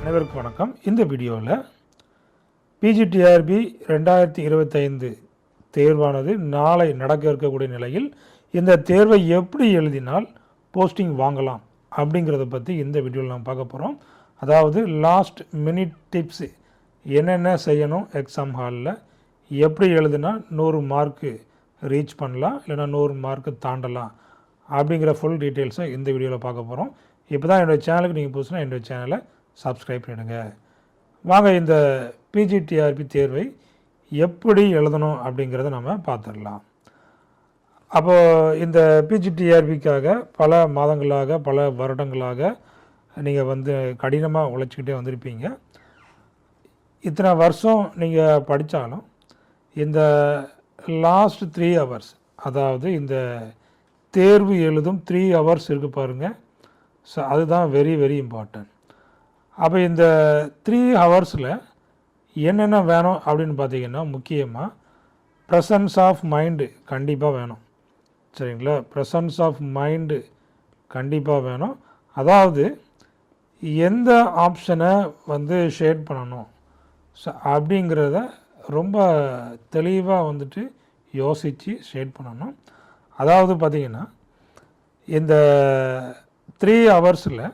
அனைவருக்கும் வணக்கம். இந்த வீடியோவில் பிஜிடிஆர்பி 2025 தேர்வானது நாளை நடக்க இருக்கக்கூடிய நிலையில் இந்த தேர்வை எப்படி எழுதினால் போஸ்டிங் வாங்கலாம் அப்படிங்கிறத பற்றி இந்த வீடியோவில் நாம் பார்க்க போகிறோம். அதாவது லாஸ்ட் மினிட் டிப்ஸ், என்னென்ன செய்யணும், எக்ஸாம் ஹாலில் எப்படி எழுதுனா 100 மார்க்கு ரீச் பண்ணலாம், இல்லைனா 100 மார்க்கு தாண்டலாம் அப்படிங்கிற ஃபுல் டீட்டெயில்ஸை இந்த வீடியோவில் பார்க்க போகிறோம். இப்போ தான் என்னுடைய சேனலுக்கு நீங்கள் புதுசுனா என்னுடைய சேனலை சப்ஸ்கிரைப் பண்ணிடுங்க. வாங்க இந்த பிஜிடிஆர்பி தேர்வை எப்படி எழுதணும் அப்படிங்கிறத நம்ம பார்த்துடலாம். அப்போது இந்த பிஜிடிஆர்பிக்காக பல மாதங்களாக பல வருடங்களாக நீங்கள் கடினமாக உழைச்சிக்கிட்டே வந்திருப்பீங்க. இத்தனை வருஷம் நீங்கள் படித்தாலும் இந்த லாஸ்ட் 3 ஹவர்ஸ், அதாவது இந்த தேர்வு எழுதும் 3 ஹவர்ஸ் இருக்குது பாருங்கள். ஸோ அதுதான் வெரி வெரி இம்பார்ட்டன்ட். அப்போ இந்த 3 ஹவர்ஸில் என்னென்ன வேணும் அப்படின்னு பார்த்தீங்கன்னா, முக்கியமாக ப்ரெசன்ஸ் ஆஃப் மைண்டு கண்டிப்பாக வேணும். சரிங்களா? ப்ரெசன்ஸ் ஆஃப் மைண்டு கண்டிப்பாக வேணும். அதாவது எந்த ஆப்ஷனை ஷேட் பண்ணணும் ஸோ அப்படிங்கிறத ரொம்ப தெளிவாக யோசித்து ஷேட் பண்ணணும். அதாவது பார்த்திங்கன்னா, இந்த 3 ஹவர்ஸில்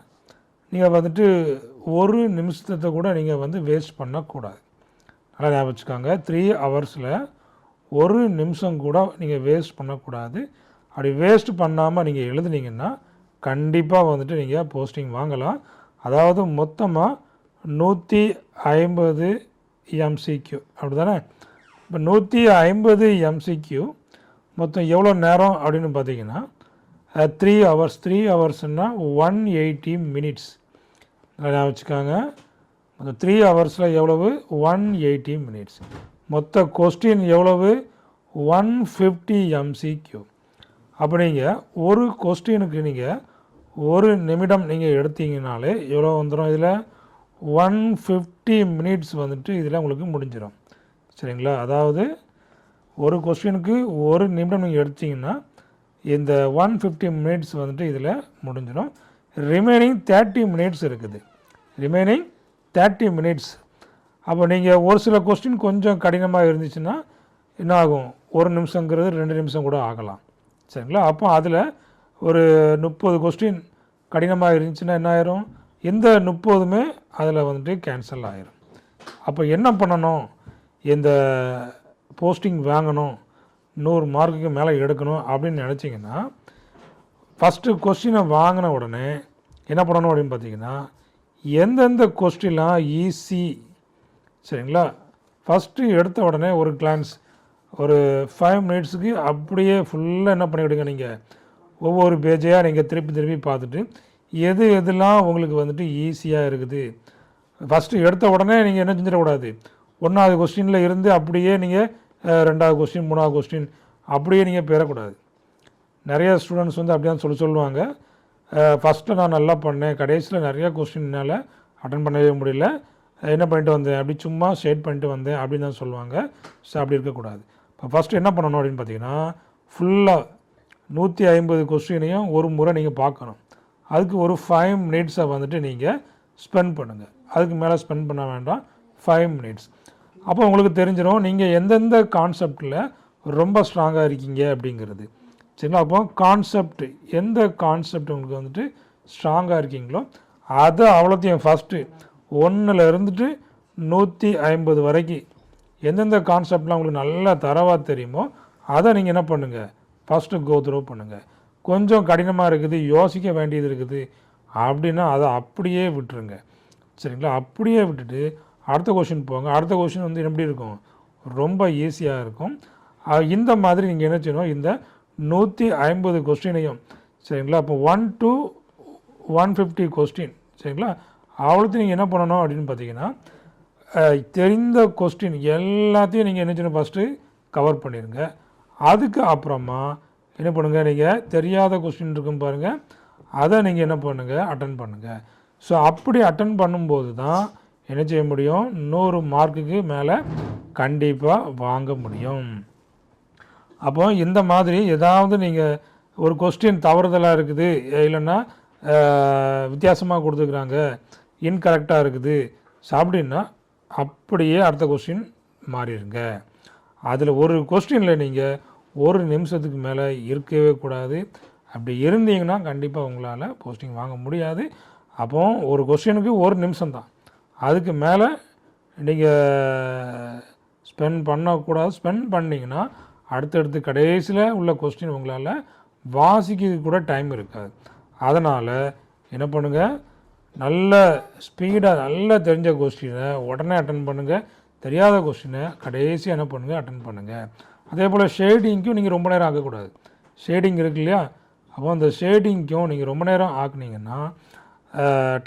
நீங்கள் ஒரு நிமிஷத்தை கூட நீங்கள் வேஸ்ட் பண்ணக்கூடாது. நல்லா ஞாபகம் வச்சுக்கோங்க. 3 ஹவர்ஸில் ஒரு நிமிஷம் கூட நீங்கள் வேஸ்ட் பண்ணக்கூடாது. அப்படி வேஸ்ட் பண்ணாமல் நீங்கள் எழுதுனீங்கன்னா கண்டிப்பாக நீங்கள் போஸ்டிங் வாங்கலாம். அதாவது மொத்தமாக 150 MCQ அப்படி தானே? இப்போ 150 MCQ மொத்தம் எவ்வளோ நேரம் அப்படின்னு பார்த்தீங்கன்னா 3 ஹவர்ஸ். 3 ஹவர்ஸ்னால் 180 மினிட்ஸ். நல்லா வச்சுக்காங்க. மொத்தம் 3 ஹவர்ஸில் எவ்வளவு? 180 மினிட்ஸ். மொத்த கொஸ்டின் எவ்வளவு? 150 MCQ. அப்போ நீங்கள் ஒரு கொஸ்டினுக்கு நீங்கள் ஒரு நிமிடம் நீங்கள் எடுத்தீங்கனாலே எவ்வளோ வந்துடும்? இதில் 150 மினிட்ஸ் இதில் உங்களுக்கு முடிஞ்சிடும். சரிங்களா? அதாவது ஒரு கொஸ்டினுக்கு ஒரு நிமிடம் நீங்கள் எடுத்தீங்கன்னா இந்த 150 மினிட்ஸ் இதில் முடிஞ்சிடும். ரிமைனிங் 30 மினிட்ஸ் இருக்குது. Remaining 30 minutes. அப்போ நீங்கள் ஒரு சில கொஸ்டின் கொஞ்சம் கடினமாக இருந்துச்சுன்னா என்ன ஆகும்? ஒரு நிமிஷங்கிறது 2 நிமிஷம் கூட ஆகலாம். சரிங்களா? அப்போ அதில் ஒரு 30 கொஸ்டின் கடினமாக இருந்துச்சுன்னா என்ன ஆயிரும்? இந்த 30மே அதில் கேன்சல் ஆயிரும். அப்போ என்ன பண்ணணும்? இந்த போஸ்டிங் வாங்கணும், 100 மார்க்குக்கு மேலே எடுக்கணும் அப்படின்னு நினச்சிங்கன்னா, ஃபஸ்ட்டு கொஸ்டினை வாங்கின உடனே என்ன பண்ணணும் அப்படின்னு பார்த்தீங்கன்னா, எந்தெந்த கொஸ்டின்லாம் ஈஸி, சரிங்களா, ஃபஸ்ட்டு எடுத்த உடனே ஒரு கிளான்ஸ் ஒரு 5 மினிட்ஸுக்கு அப்படியே ஃபுல்லாக என்ன பண்ணிவிடுங்க. நீங்கள் ஒவ்வொரு பேஜையாக நீங்கள் திருப்பி பார்த்துட்டு எது எதெல்லாம் உங்களுக்கு ஈஸியாக இருக்குது, ஃபஸ்ட்டு எடுத்த உடனே நீங்கள் என்ன செஞ்சிடக்கூடாது, 1வது கொஸ்டினில் இருந்து அப்படியே நீங்கள் 2வது கொஸ்டின் 3வது கொஸ்டின் அப்படியே நீங்கள் பெறக்கூடாது. நிறைய ஸ்டூடெண்ட்ஸ் அப்படி தான் சொல்லுவாங்க, ஃபஸ்ட்டில் நான் நல்லா பண்ணேன், கடைசியில் நிறையா கொஸ்டின்னால் அட்டன் பண்ணவே முடியல, என்ன பண்ணிட்டு வந்தேன், அப்படி சும்மா ஷேட் பண்ணிட்டு வந்தேன் அப்படின்னு தான் சொல்லுவாங்க. ஸோ அப்படி இருக்கக்கூடாது. இப்போ ஃபஸ்ட்டு என்ன பண்ணணும் அப்படின்னு பார்த்தீங்கன்னா, ஃபுல்லாக 150 கொஸ்டினையும் ஒரு முறை நீங்கள் பார்க்கணும். அதுக்கு ஒரு 5 மினிட்ஸை நீங்கள் ஸ்பெண்ட் பண்ணுங்கள். அதுக்கு மேலே ஸ்பெண்ட் பண்ண வேண்டாம், 5 மினிட்ஸ். அப்போ உங்களுக்கு தெரிஞ்சிடும் நீங்கள் எந்தெந்த கான்செப்டில் ரொம்ப ஸ்ட்ராங்காக இருக்கீங்க அப்படிங்கிறது. சரிங்களா? அப்போ கான்செப்ட், எந்த கான்செப்ட் உங்களுக்கு ஸ்ட்ராங்காக இருக்கீங்களோ அதை அவ்வளோத்தையும் ஃபஸ்ட்டு 1ல் இருந்துட்டு 150 வரைக்கும் எந்தெந்த கான்செப்ட்லாம் உங்களுக்கு நல்லா தரவாக தெரியுமோ அதை நீங்கள் என்ன பண்ணுங்கள், ஃபஸ்ட்டு கோ த்ரூ பண்ணுங்கள். கொஞ்சம் கடினமாக இருக்குது, யோசிக்க வேண்டியது இருக்குது அப்படின்னா அதை அப்படியே விட்டுருங்க. சரிங்களா? அப்படியே விட்டுட்டு அடுத்த கொஷின் போங்க. அடுத்த கொஷின் எப்படி இருக்கும்? ரொம்ப ஈஸியாக இருக்கும். இந்த மாதிரி நீங்கள் என்ன செய்யணும், இந்த 150 கொஸ்டினையும், சரிங்களா, இப்போ 1 to 150 கொஸ்டின், சரிங்களா, அவ்வளோத்தையும் நீங்கள் என்ன பண்ணணும் அப்படின்னு பார்த்தீங்கன்னா, தெரிந்த கொஸ்டின் எல்லாத்தையும் நீங்கள் என்ன செய்யணும், ஃபஸ்ட்டு கவர் பண்ணிடுங்க. அதுக்கு அப்புறமா என்ன பண்ணுங்கள், நீங்கள் தெரியாத கொஸ்டின் இருக்கும் பாருங்கள், அதை நீங்கள் என்ன பண்ணுங்கள், அட்டன் பண்ணுங்கள். ஸோ அப்படி அட்டன் பண்ணும்போது தான் என்ன செய்ய முடியும், 100 மார்க்குக்கு மேலே கண்டிப்பாக வாங்க முடியும். அப்போ இந்த மாதிரி ஏதாவது நீங்கள் ஒரு கொஸ்டின் தவறுதலாக இருக்குது, இல்லைன்னா வித்தியாசமாக கொடுத்துக்கிறாங்க, இன்கரெக்டாக இருக்குது அப்படின்னா அப்படியே அடுத்த கொஸ்டின் மாறிடுங்க. அதில் ஒரு கொஸ்டினில் நீங்கள் ஒரு நிமிஷத்துக்கு மேலே இருக்கவே கூடாது. அப்படி இருந்தீங்கன்னா கண்டிப்பாக உங்களால் போஸ்டிங் வாங்க முடியாது. அப்போ ஒரு கொஸ்டினுக்கு ஒரு நிமிஷம் தான், அதுக்கு மேலே நீங்கள் ஸ்பெண்ட் பண்ணக்கூடாது. ஸ்பெண்ட் பண்ணிங்கன்னா அடுத்தடுத்து கடைசியில் உள்ள கொஸ்டின் உங்களால் வாசிக்கிறது கூட டைம் இருக்காது. அதனால் என்ன பண்ணுங்கள், நல்ல ஸ்பீடாக நல்லா தெரிஞ்ச கொஸ்டினை உடனே அட்டன் பண்ணுங்கள். தெரியாத கொஸ்டினை கடைசியாக என்ன பண்ணுங்கள், அட்டன் பண்ணுங்கள். அதே போல் ஷேடிங்க்கும் நீங்கள் ரொம்ப நேரம் ஆக்கக்கூடாது. ஷேடிங் இருக்கு இல்லையா, அப்போ அந்த ஷேடிங்க்கும் நீங்கள் ரொம்ப நேரம் ஆக்குனீங்கன்னா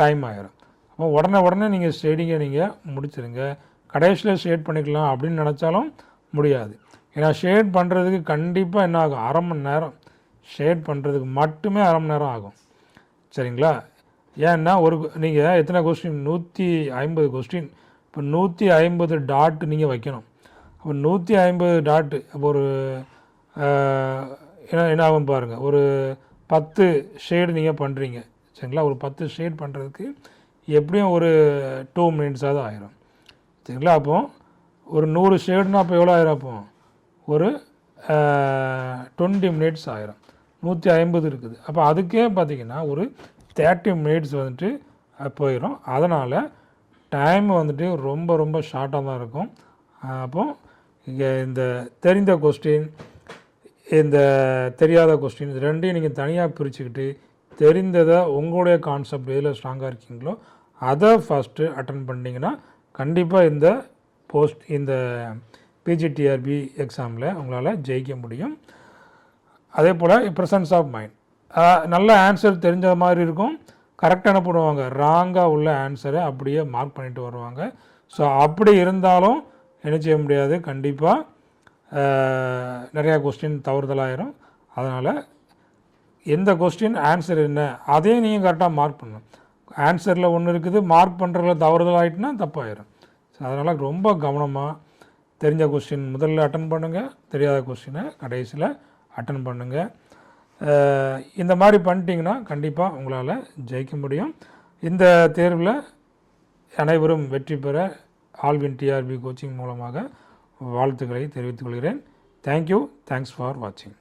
டைம் ஆகிடும். அப்போ உடனே நீங்கள் ஷேடிங்கை நீங்கள் முடிச்சிருங்க. கடைசியில் ஷேட் பண்ணிக்கலாம் அப்படின்னு நினச்சாலும் முடியாது. ஏன்னா ஷேட் பண்ணுறதுக்கு கண்டிப்பாக என்ன ஆகும், அரை மணி நேரம். ஷேட் பண்ணுறதுக்கு மட்டுமே அரை மணி நேரம் ஆகும். சரிங்களா? ஏன்னா நீங்கள் எத்தனை கொஸ்டின், 150 கொஸ்டின். இப்போ 150 டாட் நீங்கள் வைக்கணும். அப்போ 150 டாட்டு அப்போ ஒரு என்ன ஆகும் பாருங்கள், ஒரு 10 ஷேடு நீங்கள் பண்ணுறீங்க. சரிங்களா? ஒரு 10 ஷேட் பண்ணுறதுக்கு எப்படியும் ஒரு 2 மினிட்ஸாவது ஆயிரும். சரிங்களா? அப்போது ஒரு 100 ஷேடுனா அப்போ எவ்வளோ ஆயிரும், அப்போ ஒரு 20 மினிட்ஸ் ஆயிரும். 150 இருக்குது. அப்போ அதுக்கே பார்த்திங்கன்னா ஒரு 30 மினிட்ஸ் வந்துட்டு போயிடும். அதனால் டைம் வந்துட்டு ரொம்ப ரொம்ப ஷார்ட்டாக தான் இருக்கும். அப்போது இங்கே இந்த தெரிந்த கொஸ்டின், இந்த தெரியாத கொஸ்டின், இது ரெண்டையும் நீங்கள் தனியாக பிரிச்சுக்கிட்டு தெரிந்ததை உங்களுடைய கான்செப்ட் எதில் ஸ்ட்ராங்காக இருக்கீங்களோ அதை ஃபஸ்ட்டு அட்டன் பண்ணிங்கன்னா கண்டிப்பாக இந்த பிஜிடிஆர்பி எக்ஸாமில் உங்களால் ஜெயிக்க முடியும். அதே போல் ப்ரெசன்ஸ் ஆஃப் மைண்ட், நல்ல ஆன்சர் தெரிஞ்ச மாதிரி இருக்கும். கரெக்டாக என்ன பண்ணுவாங்க, ராங்காக உள்ள ஆன்சரை அப்படியே மார்க் பண்ணிட்டு வருவாங்க. ஸோ அப்படி இருந்தாலும் என்ன செய்ய முடியாது, கண்டிப்பாக நிறையா கொஸ்டின் தவறுதலாயிரும். அதனால் எந்த கொஸ்டின் ஆன்சர் என்ன அதையும் நீங்கள் கரெக்டாக மார்க் பண்ணணும். ஆன்சரில் ஒன்று இருக்குது, மார்க் பண்ணுறதுல தவறுதல் ஆகிட்டுனா தப்பாயிடும். ஸோ அதனால் ரொம்ப கவனமாக தெரிஞ்ச கொஸ்டின் முதல்ல அட்டன் பண்ணுங்கள், தெரியாத கொஸ்டினை கடைசியில் அட்டன் பண்ணுங்கள். இந்த மாதிரி பண்ணிட்டீங்கன்னா கண்டிப்பாக உங்களால் ஜெயிக்க முடியும். இந்த தேர்வில் அனைவரும் வெற்றி பெற ஆல்வின் டிஆர்பி கோச்சிங் மூலமாக வாழ்த்துக்களை தெரிவித்துக் கொள்கிறேன். தேங்க்யூ. தேங்க்ஸ் ஃபார் வாட்சிங்.